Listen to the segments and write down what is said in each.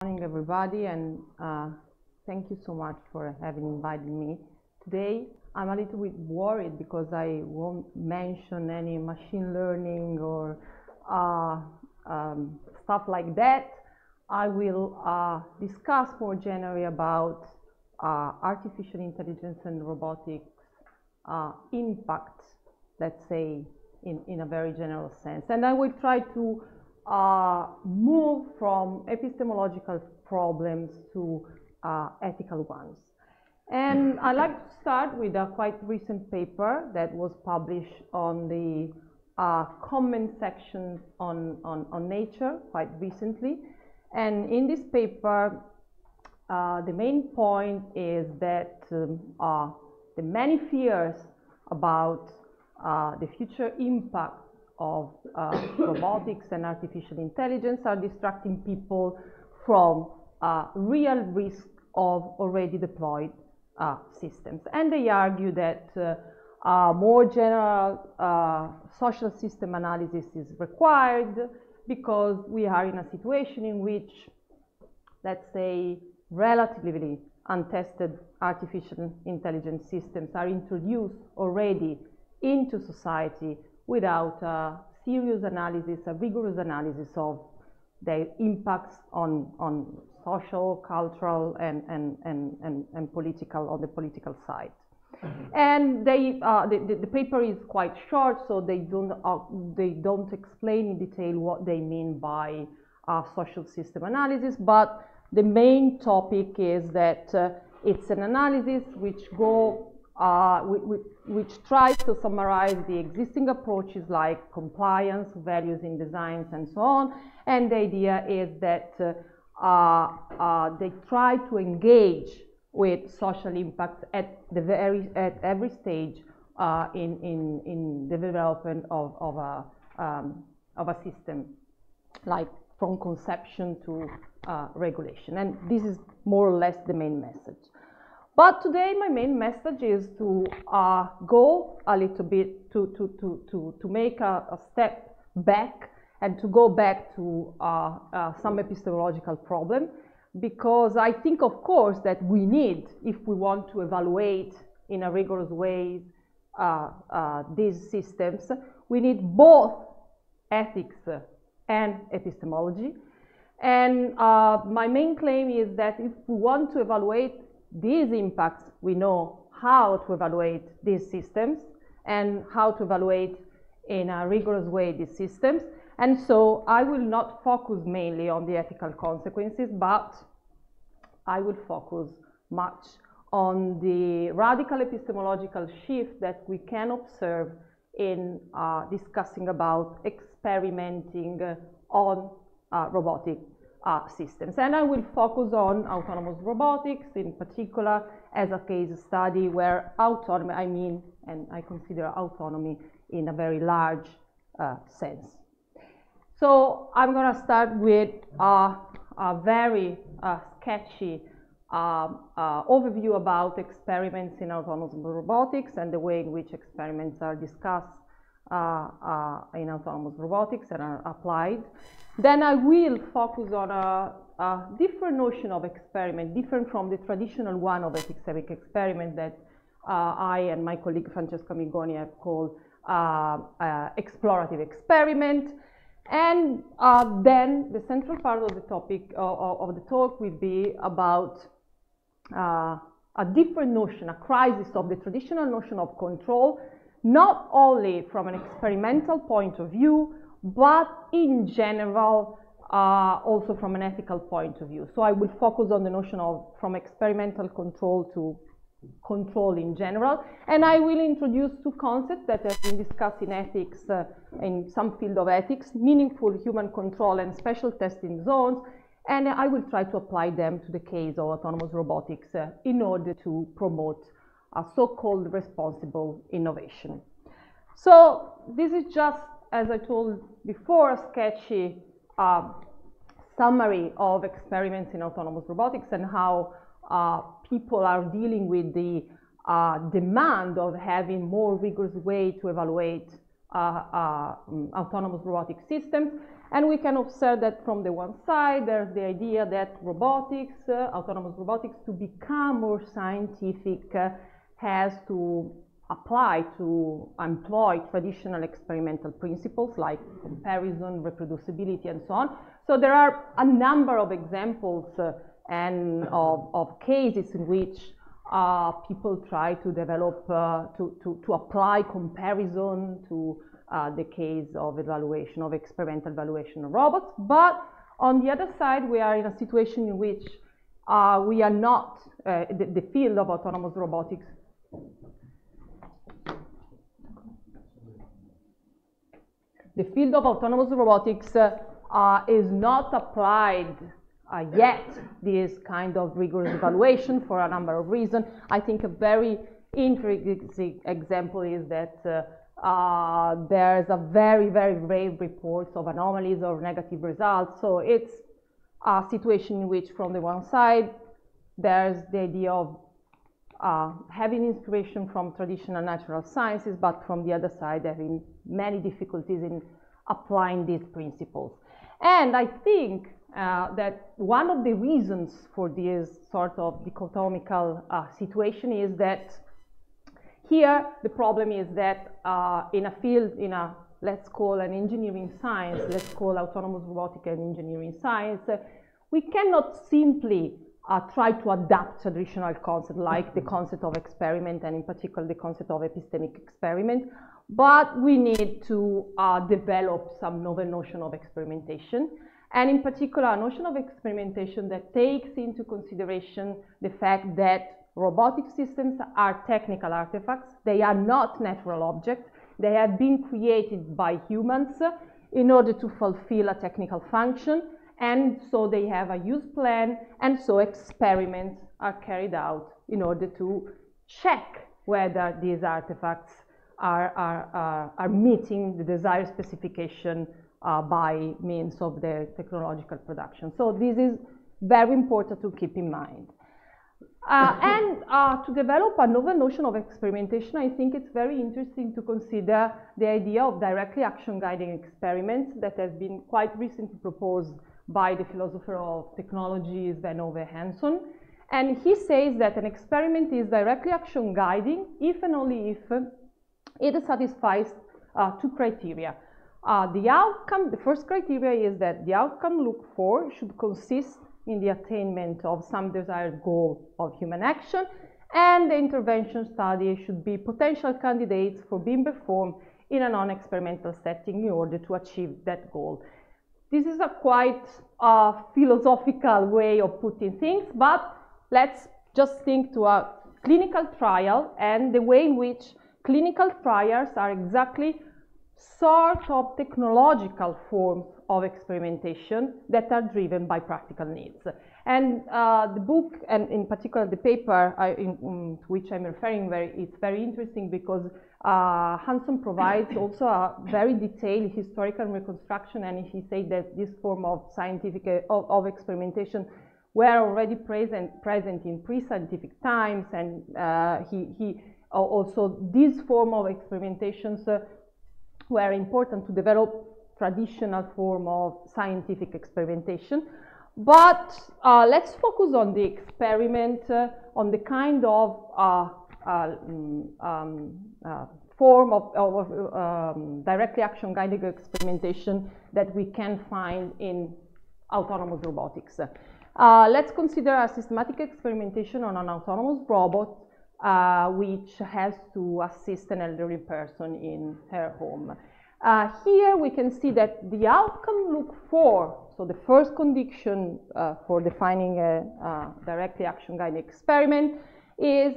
Good morning, everybody, and thank you so much for having invited me. Today, I'm a little bit worried because I won't mention any machine learning or stuff like that. I will discuss more generally about artificial intelligence and robotics impact, let's say, in a very general sense. And I will try to move from epistemological problems to ethical ones. And I'd like to start with a quite recent paper that was published on the comment section on Nature quite recently. And in this paper, the main point is that the many fears about the future impact of robotics and artificial intelligence are distracting people from real risk of already deployed systems. And they argue that more general social system analysis is required because we are in a situation in which, let's say, relatively untested artificial intelligence systems are introduced already into society without a serious analysis, a rigorous analysis of their impacts on social, cultural, and political, on the political side. And the paper is quite short, so they don't explain in detail what they mean by social system analysis, but the main topic is that it's an analysis which tries to summarize the existing approaches like compliance, values in designs, and so on. And the idea is that they try to engage with social impacts at every stage in the development of a system, like from conception to regulation. And this is more or less the main message. But today, my main message is to go a little bit, to make a step back and to go back to some epistemological problem, because I think, of course, that we need, if we want to evaluate in a rigorous way these systems, we need both ethics and epistemology. And my main claim is that if we want to evaluate these impacts, we know how to evaluate these systems and how to evaluate in a rigorous way these systems. And so I will not focus mainly on the ethical consequences, but I will focus much on the radical epistemological shift that we can observe in discussing about experimenting on robotic systems. And I will focus on autonomous robotics in particular as a case study where autonomy, and I consider autonomy in a very large sense. So I'm going to start with a very sketchy overview about experiments in autonomous robotics and the way in which experiments are discussed in autonomous robotics and are applied. Then I will focus on a different notion of experiment, different from the traditional one of ethics experiment that I and my colleague Francesca Migoni have called explorative experiment. And then the central part of the topic of the talk will be about a different notion, a crisis of the traditional notion of control, not only from an experimental point of view, but in general, also from an ethical point of view. So I will focus on the notion of from experimental control to control in general. And I will introduce two concepts that have been discussed in ethics, in some field of ethics, meaningful human control and special testing zones. And I will try to apply them to the case of autonomous robotics in order to promote a so-called responsible innovation. So this is just, as I told before, a sketchy summary of experiments in autonomous robotics and how people are dealing with the demand of having more rigorous way to evaluate autonomous robotic systems. And we can observe that from the one side, there's the idea that robotics, autonomous robotics, to become more scientific, has to employ traditional experimental principles like comparison, reproducibility, and so on. So there are a number of examples and of cases in which people try to develop, to apply comparison to the case of evaluation, of experimental evaluation of robots. But on the other side, we are in a situation in which we are not, the field of autonomous robotics is not applied yet this kind of rigorous evaluation for a number of reasons. I think a very interesting example is that there's a very, very rare reports of anomalies or negative results. So it's a situation in which, from the one side, there's the idea of having inspiration from traditional natural sciences, but from the other side, having many difficulties in applying these principles. And I think that one of the reasons for this sort of dichotomical situation is that here the problem is that in a field, let's call an engineering science, let's call autonomous robotics and engineering science, we cannot simply try to adapt traditional concepts like the concept of experiment, and in particular the concept of epistemic experiment, but we need to develop some novel notion of experimentation, and in particular a notion of experimentation that takes into consideration the fact that robotic systems are technical artifacts. They are not natural objects. They have been created by humans in order to fulfill a technical function, and so they have a use plan, and so experiments are carried out in order to check whether these artifacts are meeting the desired specification by means of their technological production. So this is very important to keep in mind. To develop a novel notion of experimentation, I think it's very interesting to consider the idea of directly action-guiding experiments that has been quite recently proposed by the philosopher of technology Sven Ove Hansson. And he says that an experiment is directly action-guiding if and only if it satisfies two criteria. The first criteria is that the outcome looked for should consist in the attainment of some desired goal of human action, and the intervention study should be potential candidates for being performed in a non-experimental setting in order to achieve that goal. This is a quite philosophical way of putting things, but let's just think to a clinical trial and the way in which clinical trials are exactly sort of technological forms of experimentation that are driven by practical needs. And the book, and in particular the paper to which I'm referring, it's very interesting because Hansson provides also a very detailed historical reconstruction, and he said that this form of scientific of experimentation were already present in pre-scientific times, and he also this form of experimentations were important to develop traditional form of scientific experimentation. But let's focus on the experiment, on the kind of form of directly action-guided experimentation that we can find in autonomous robotics. Let's consider a systematic experimentation on an autonomous robot which has to assist an elderly person in her home. Here we can see that the outcome looked for, so the first condition for defining a directly action-guided experiment is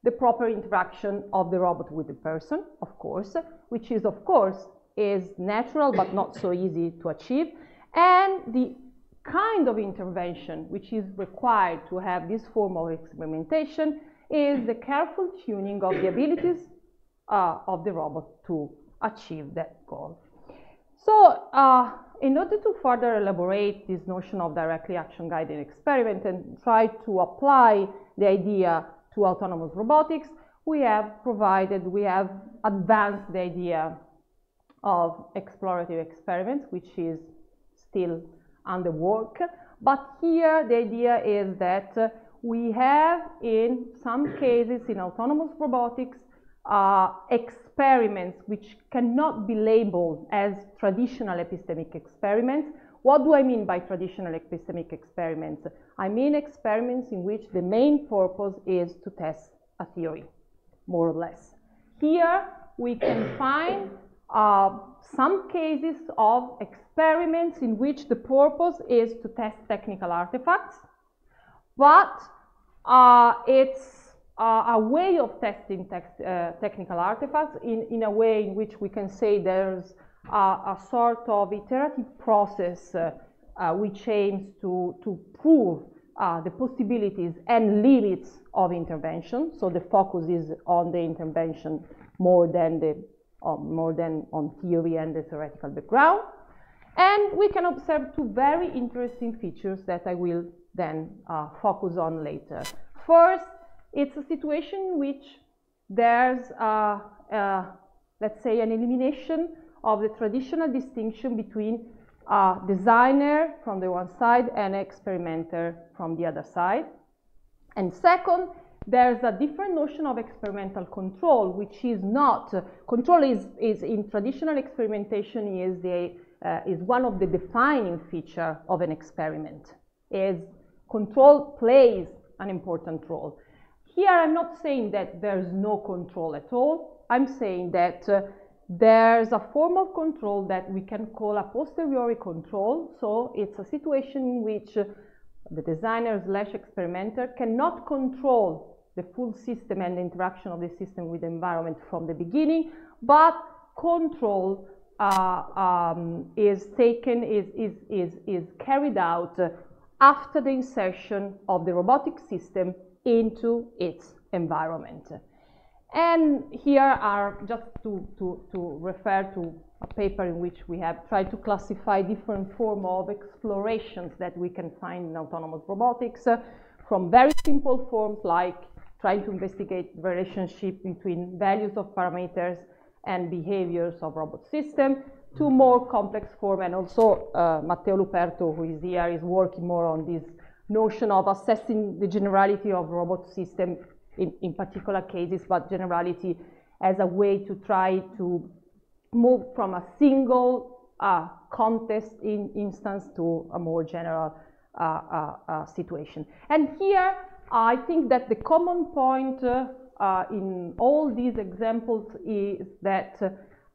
the proper interaction of the robot with the person, of course, which is, of course, is natural but not so easy to achieve, and the kind of intervention which is required to have this form of experimentation is the careful tuning of the abilities of the robot to achieve that goal. So in order to further elaborate this notion of directly action-guided experiment and try to apply the idea to autonomous robotics, we have advanced the idea of explorative experiments, which is still under work. But here the idea is that we have in some cases in autonomous robotics experiments which cannot be labeled as traditional epistemic experiments. What do I mean by traditional epistemic experiments? I mean experiments in which the main purpose is to test a theory, more or less. Here we can find some cases of experiments in which the purpose is to test technical artifacts, but it's a way of testing technical artifacts in a way in which we can say there's a sort of iterative process which aims to prove the possibilities and limits of intervention. So the focus is on the intervention more than on theory and the theoretical background. And we can observe two very interesting features that I will then focus on later. First, it's a situation in which there's, let's say, an elimination of the traditional distinction between designer from the one side and experimenter from the other side. And second, there's a different notion of experimental control, which is not, control is in traditional experimentation is one of the defining feature of an experiment, is control plays an important role. Here I'm not saying that there's no control at all. I'm saying that there's a form of control that we can call a posteriori control. So it's a situation in which the designer / experimenter cannot control the full system and the interaction of the system with the environment from the beginning, but control is carried out after the insertion of the robotic system into its environment. And here are just to refer to a paper in which we have tried to classify different forms of explorations that we can find in autonomous robotics, from very simple forms like trying to investigate the relationship between values of parameters and behaviors of robot system, to more complex form. And also Matteo Luperto, who is here, is working more on this notion of assessing the generality of robot system in particular cases, but generality as a way to try to move from a single context instance to a more general situation. And here I think that the common point in all these examples is that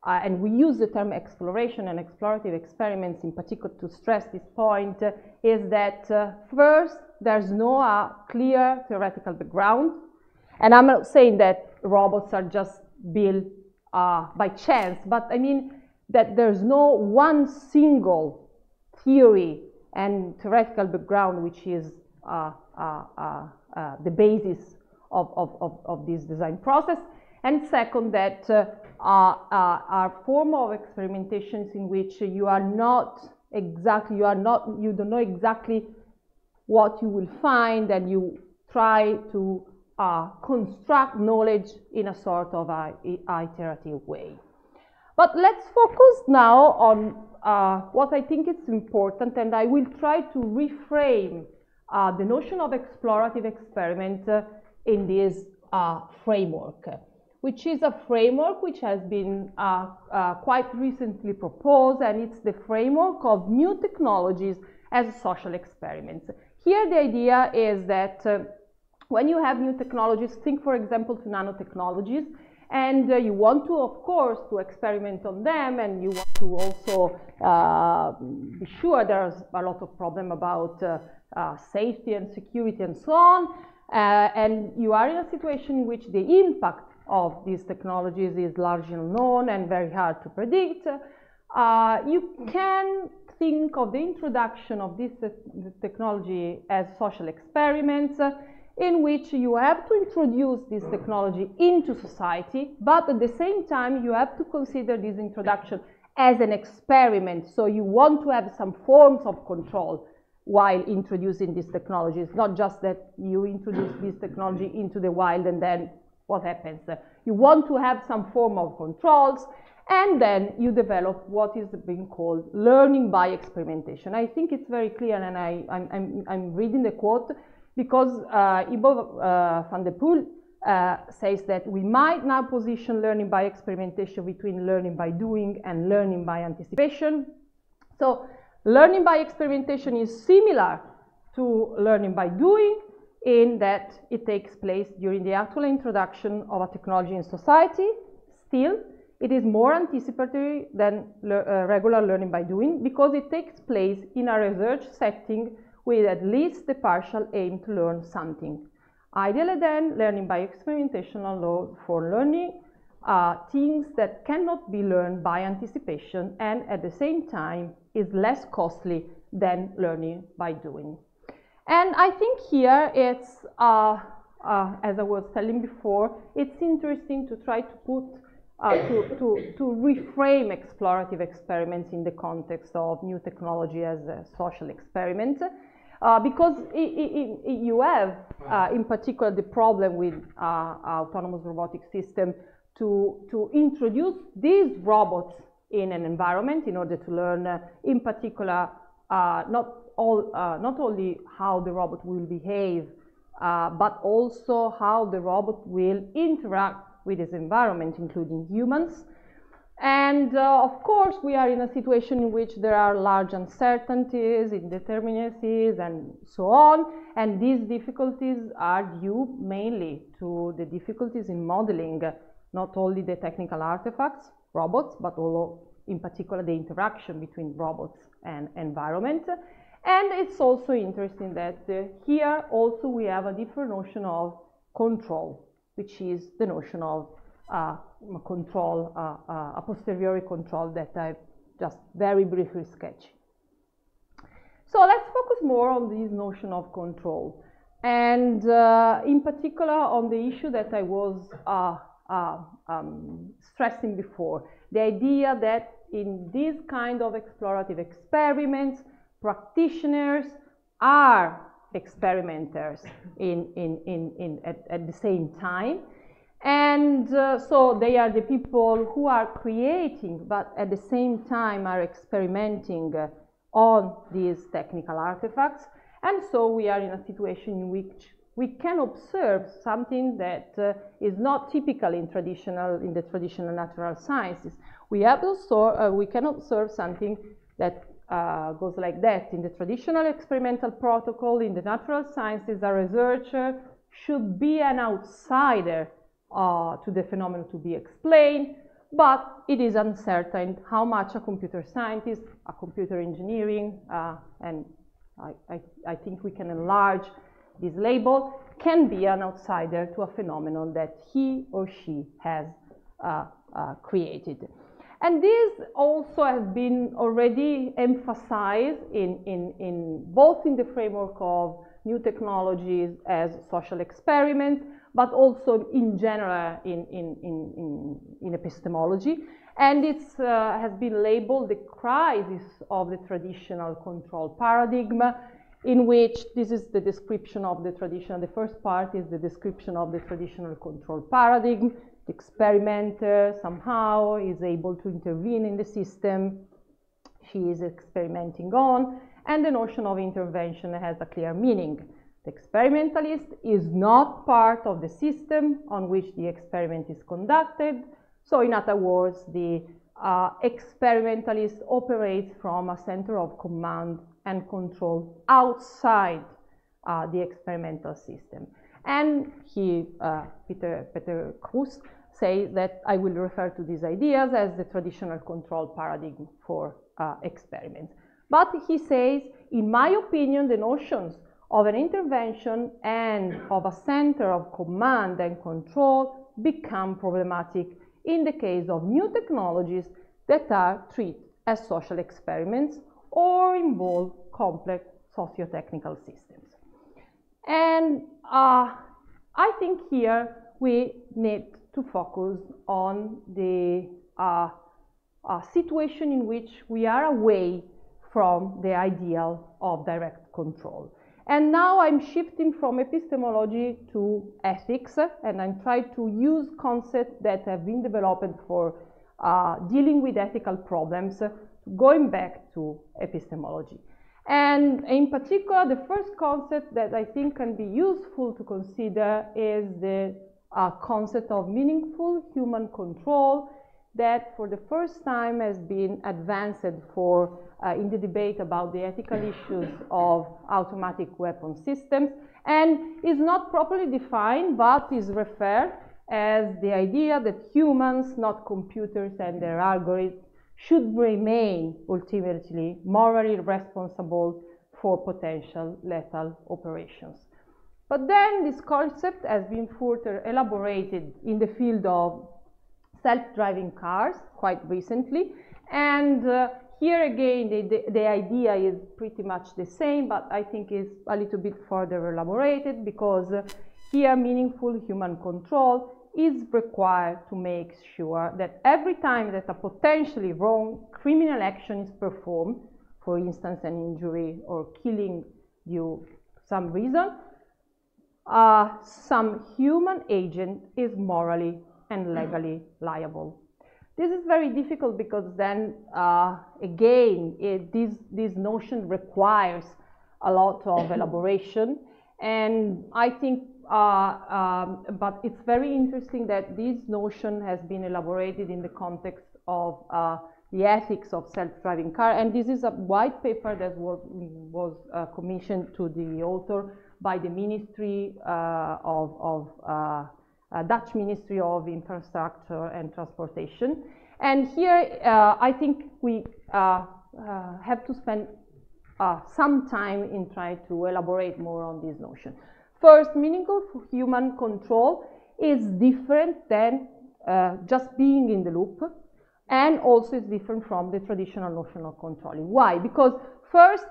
and we use the term exploration and explorative experiments in particular to stress this point, is that first, there's no clear theoretical background. And I'm not saying that robots are just built by chance, but I mean that there's no one single theory and theoretical background which is the basis of this design process. And second, that are form of experimentations in which you don't know exactly what you will find, and you try to construct knowledge in a sort of iterative way. But let's focus now on what I think is important, and I will try to reframe the notion of explorative experiment in this framework, which is a framework which has been quite recently proposed, and it's the framework of new technologies as social experiments. Here the idea is that when you have new technologies, think for example to nanotechnologies, and you want to, of course, to experiment on them, and you want to also be sure there's a lot of problem about safety and security and so on, and you are in a situation in which the impact of these technologies is largely unknown and very hard to predict. You can think of the introduction of this technology as social experiments, in which you have to introduce this technology into society, but at the same time you have to consider this introduction as an experiment. So you want to have some forms of control while introducing these technologies, not just that you introduce this technology into the wild and then what happens. You want to have some form of controls, And then you develop what is being called learning by experimentation. I think it's very clear, and I'm reading the quote because Ivo van der Poel says that we might now position learning by experimentation between learning by doing and learning by anticipation. So learning by experimentation is similar to learning by doing in that it takes place during the actual introduction of a technology in society. Still, it is more anticipatory than regular learning by doing because it takes place in a research setting with at least the partial aim to learn something. Ideally then, learning by experimentation allows for learning things that cannot be learned by anticipation and at the same time is less costly than learning by doing. And I think here it's, as I was telling before, it's interesting to try to put to reframe explorative experiments in the context of new technology as a social experiment, because you have, in particular, the problem with autonomous robotic system to introduce these robots in an environment in order to learn, in particular, not only how the robot will behave, but also how the robot will interact with its environment, including humans. And of course, we are in a situation in which there are large uncertainties, indeterminacies, and so on. And these difficulties are due mainly to the difficulties in modeling not only the technical artifacts, robots, but also, in particular, the interaction between robots and environment. And it's also interesting that here also we have a different notion of control, which is the notion of control, a posteriori control that I've just very briefly sketched. So let's focus more on this notion of control, and in particular on the issue that I was stressing before, the idea that in this kind of explorative experiments, practitioners are experimenters at the same time. And so they are the people who are creating, but at the same time are experimenting on these technical artifacts. And so we are in a situation in which we can observe something that is not typical in the traditional natural sciences. We can observe something that goes like that. In the traditional experimental protocol, in the natural sciences, a researcher should be an outsider to the phenomenon to be explained, but it is uncertain how much a computer scientist, a computer engineering, and I think we can enlarge this label, can be an outsider to a phenomenon that he or she has created. And this also has been already emphasized in both in the framework of new technologies as social experiments, but also in general in epistemology. And it has been labeled the crisis of the traditional control paradigm, in which this is the description of the traditional, the first part is the description of the traditional control paradigm. The experimenter somehow is able to intervene in the system she is experimenting on, and the notion of intervention has a clear meaning. The experimentalist is not part of the system on which the experiment is conducted. So in other words, the experimentalist operates from a center of command and control outside the experimental system. And Peter Kruse says that I will refer to these ideas as the traditional control paradigm for experiments. But he says, in my opinion, the notions of an intervention and of a center of command and control become problematic in the case of new technologies that are treated as social experiments or involve complex socio-technical systems. And I think here we need to focus on the situation in which we are away from the ideal of direct control. And now I'm shifting from epistemology to ethics, and I'm trying to use concepts that have been developed for dealing with ethical problems, going back to epistemology. And in particular, the first concept that I think can be useful to consider is the concept of meaningful human control that for the first time has been advanced for in the debate about the ethical issues of automatic weapon systems, and is not properly defined but is referred as the idea that humans, not computers and their algorithms, should remain ultimately morally responsible for potential lethal operations. But then this concept has been further elaborated in the field of self-driving cars quite recently, and here again the idea is pretty much the same, but I think is a little bit further elaborated, because here meaningful human control is required to make sure that every time that a potentially wrong criminal action is performed, for instance an injury or killing due to some reason, some human agent is morally and legally liable. This is very difficult because then again this notion requires a lot of elaboration, and I think but it's very interesting that this notion has been elaborated in the context of the ethics of self-driving car, and this is a white paper that was commissioned to the author by the Ministry Dutch Ministry of Infrastructure and Transportation. And here I think we have to spend some time in trying to elaborate more on this notion. First, meaningful human control is different than just being in the loop, and also is different from the traditional notion of controlling. Why? Because first,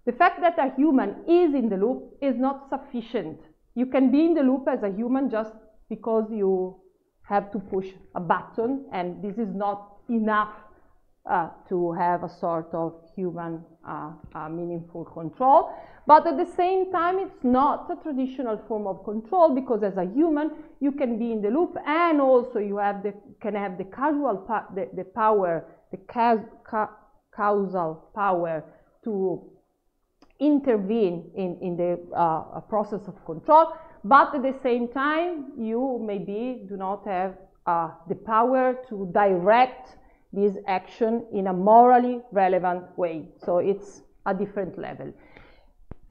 the fact that a human is in the loop is not sufficient. You can be in the loop as a human just because you have to push a button, and this is not enough to have a sort of human meaningful control. But at the same time, it's not a traditional form of control, because as a human, you can be in the loop, and also you have can have the causal power to intervene in the process of control. But at the same time, you maybe do not have the power to direct this action in a morally relevant way. So it's a different level.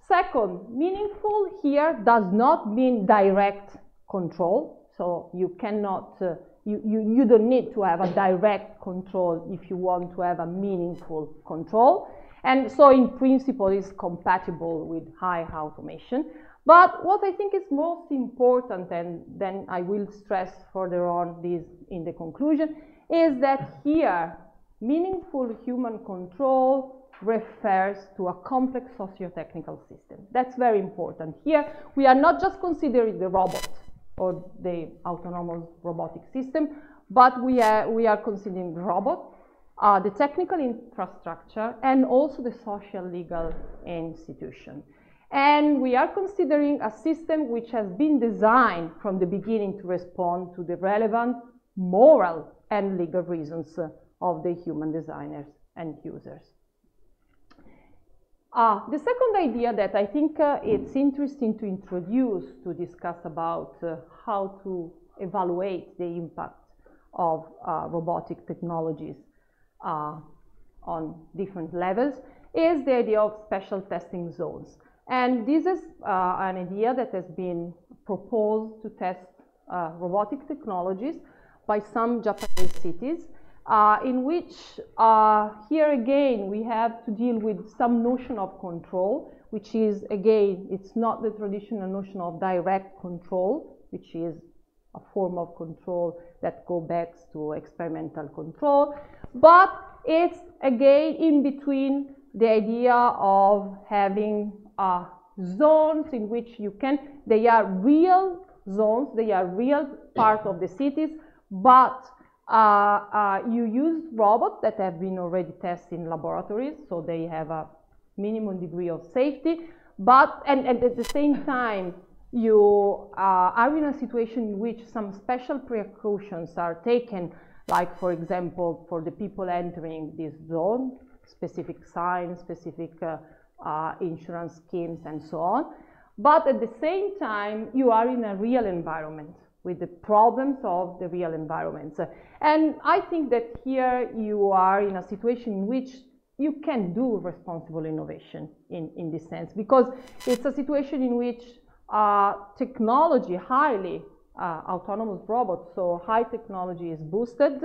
Second, meaningful here does not mean direct control. So you cannot, you don't need to have a direct control if you want to have a meaningful control. And so in principle it's compatible with high automation. But what I think is most important, and then I will stress further on this in the conclusion, is that here meaningful human control refers to a complex socio-technical system. That's very important. Here we are not just considering the robot or the autonomous robotic system, but we are considering the robot, the technical infrastructure, and also the social legal institution. And we are considering a system which has been designed from the beginning to respond to the relevant moral and legal reasons of the human designers and users. The second idea that I think it's interesting to introduce to discuss about how to evaluate the impact of robotic technologies on different levels is the idea of special testing zones. And this is an idea that has been proposed to test robotic technologies by some Japanese cities, in which here again we have to deal with some notion of control, which is again, it's not the traditional notion of direct control, which is a form of control that goes back to experimental control, but it's again in between the idea of having zones in which you can, they are real zones, they are real part of the cities, but you use robots that have been already tested in laboratories, so they have a minimum degree of safety, but and at the same time you are in a situation in which some special precautions are taken like, for example, for the people entering this zone, specific signs, specific insurance schemes, and so on. But at the same time, you are in a real environment with the problems of the real environments. And I think that here you are in a situation in which you can do responsible innovation in this sense, because it's a situation in which technology, highly autonomous robots, so high technology is boosted,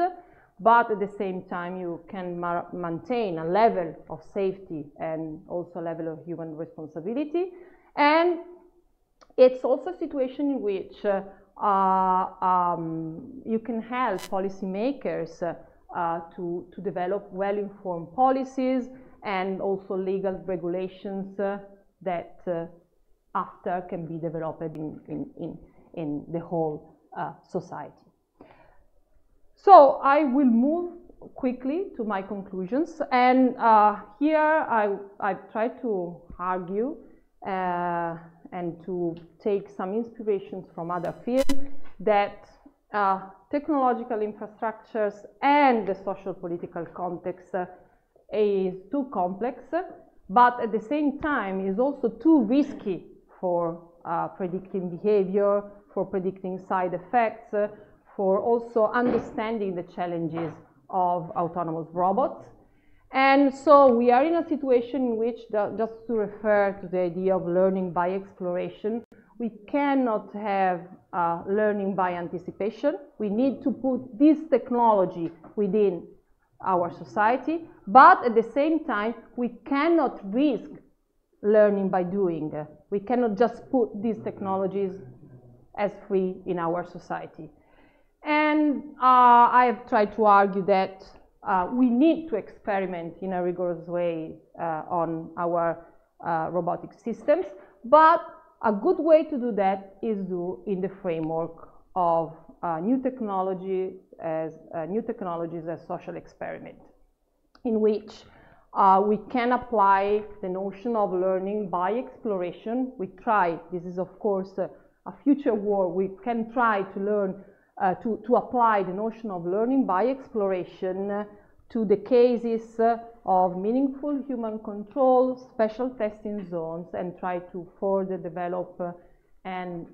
but at the same time you can maintain a level of safety and also a level of human responsibility. And it's also a situation in which you can help policymakers to develop well-informed policies and also legal regulations that after can be developed in the whole society. So I will move quickly to my conclusions, and here I've tried to argue and to take some inspirations from other fields that technological infrastructures and the social political context is too complex, but at the same time is also too risky for predicting behavior, for predicting side effects, for also understanding the challenges of autonomous robots. And so we are in a situation in which, just to refer to the idea of learning by exploration, we cannot have learning by anticipation. We need to put this technology within our society, but at the same time, we cannot risk learning by doing. We cannot just put these technologies as free in our society. And I have tried to argue that we need to experiment in a rigorous way on our robotic systems, but a good way to do that is in the framework of new technologies as social experiment, in which we can apply the notion of learning by exploration. We try, this is of course a future work, we can try to learn to apply the notion of learning by exploration to the cases of meaningful human control, special testing zones, and try to further develop and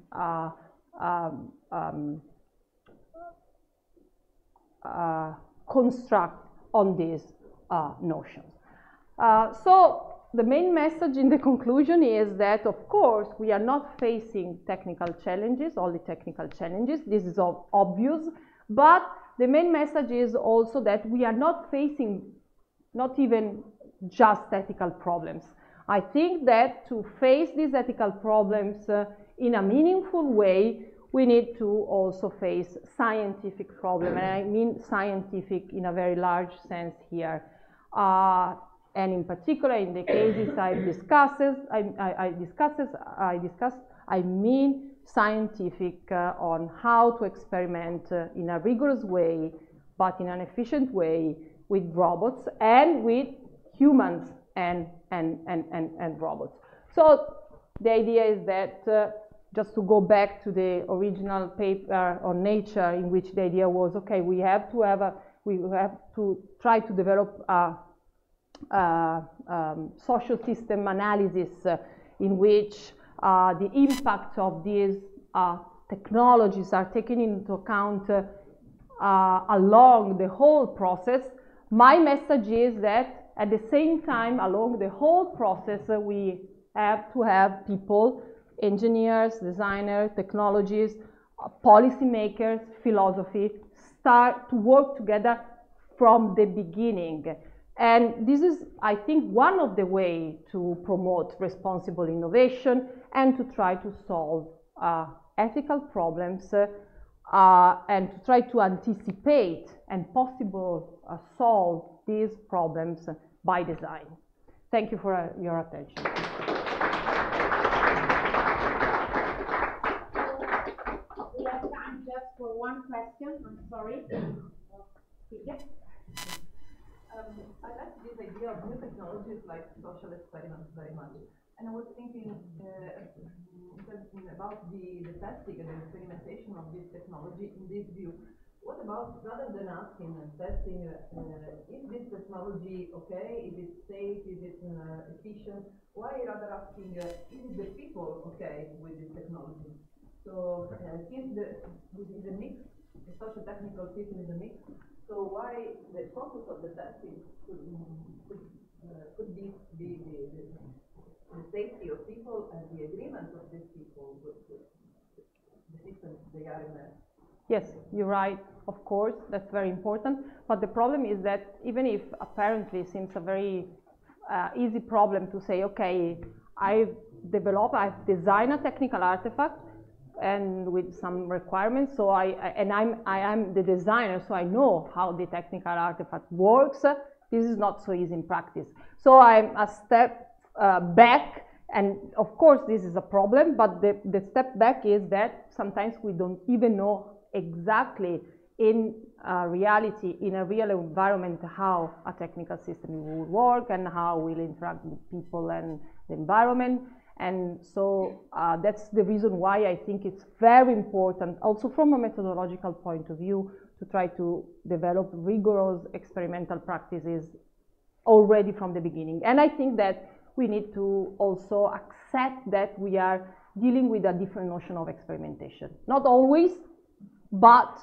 construct on these notions. So the main message in the conclusion is that, of course, we are not facing technical challenges, only technical challenges. This is obvious, but the main message is also that we are not facing not even just ethical problems. I think that to face these ethical problems in a meaningful way, we need to also face scientific problems, and I mean scientific in a very large sense here. And in particular, in the cases I've discussed, I mean scientific on how to experiment in a rigorous way, but in an efficient way with robots and with humans and robots. So the idea is that just to go back to the original paper on Nature, in which the idea was, okay, we have to try to develop social system analysis in which the impact of these technologies are taken into account along the whole process. My message is that at the same time, along the whole process, we have to have people, engineers, designers, technologies, policymakers, philosophy, start to work together from the beginning. And this is, I think, one of the ways to promote responsible innovation and to try to solve ethical problems and to try to anticipate and possibly solve these problems by design. Thank you for your attention. We have time just for one question. I'm sorry. Yeah. I like this idea of new technologies like social experiments very much. And I was thinking about the testing and the experimentation of this technology in this view. what about, rather than asking and testing, is this technology okay? Is it safe? Is it efficient? Why rather asking, is the people okay with this technology? So since this is a mix, the socio-technical system is a mix, so why the focus of the testing could be the safety of people and the agreement of these people with the systems they are in there. Yes, you're right, of course, that's very important. But the problem is that even if apparently it seems a very easy problem to say, okay, I've designed a technical artifact and with some requirements, so I am the designer, so I know how the technical artifact works. This is not so easy in practice. So I'm a step back, and of course this is a problem, but the step back is that sometimes we don't even know exactly in reality, in a real environment, how a technical system will work and how will interact with people and the environment. And so that's the reason why I think it's very important, also from a methodological point of view, to try to develop rigorous experimental practices already from the beginning. And I think that we need to also accept that we are dealing with a different notion of experimentation. Not always, but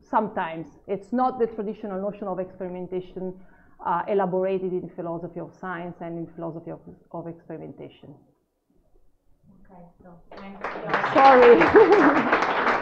sometimes. It's not the traditional notion of experimentation elaborated in philosophy of science and in philosophy of experimentation. Okay, so thanks. Sorry.